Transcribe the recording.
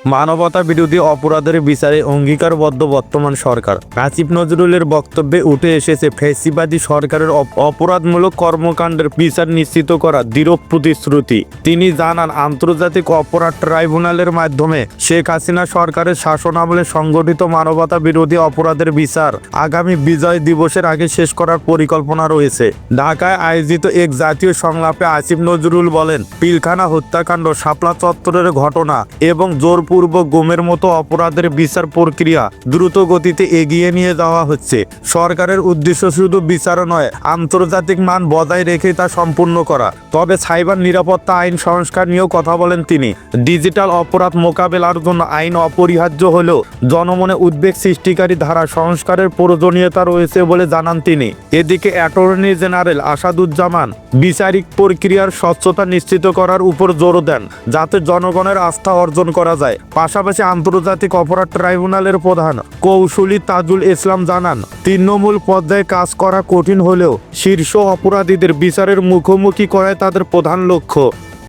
মানবতা বিরোধী অপরাধের বিচারে অঙ্গীকারবদ্ধ বর্তমান সরকার। আসিফ নজরুলের বক্তব্যে উঠে এসেছে ফ্যাসিবাদী সরকারের অপরাধমূলক কর্মকাণ্ডের বিচার নিশ্চিত করা দৃঢ় প্রতিশ্রুতি। তিনি জানান, আন্তর্জাতিক অপরাধ ট্রাইব্যুনালের মাধ্যমে শেখ হাসিনা সরকারের শাসনামলে সংগঠিত মানবতা বিরোধী অপরাধের বিচার আগামী বিজয় দিবসের আগে শেষ করার পরিকল্পনা রয়েছে। ঢাকায় আয়োজিত এক জাতীয় সংলাপে আসিফ নজরুল বলেন, পিলখানা হত্যাকাণ্ড, শাপলা চত্বরের ঘটনা এবং জোরপূর্বক গুমের মতো অপরাধের বিচার প্রক্রিয়া দ্রুত গতিতে এগিয়ে নিয়ে যাওয়া হচ্ছে। সরকারের উদ্দেশ্য শুধু বিচার নয়, আন্তর্জাতিক মান বজায় রেখে তা সম্পূর্ণ করা। তবে সাইবার নিরাপত্তা আইন সংস্কার নিয়েও কথা বলেন তিনি। ডিজিটাল অপরাধ মোকাবেলার জন্য আইন অপরিহার্য হলেও জনমনে উদ্বেগ সৃষ্টিকারী ধারা সংস্কারের প্রয়োজনীয়তা রয়েছে বলে জানান তিনি। এদিকে অ্যাটর্নি জেনারেল আসাদুজ্জামান বিচারিক প্রক্রিয়ার স্বচ্ছতা নিশ্চিত করার উপর জোর দেন, যাতে জনগণের আস্থা অর্জন করা যায়। পাশাপাশি আন্তর্জাতিক অপরাধ ট্রাইব্যুনালের প্রধান কৌশলী তাজুল ইসলাম জানান, তৃণমূল পর্যায়ে কাজ করা কঠিন হলেও শীর্ষ অপরাধীদের বিচারের মুখোমুখি করাই তাদের প্রধান লক্ষ্য।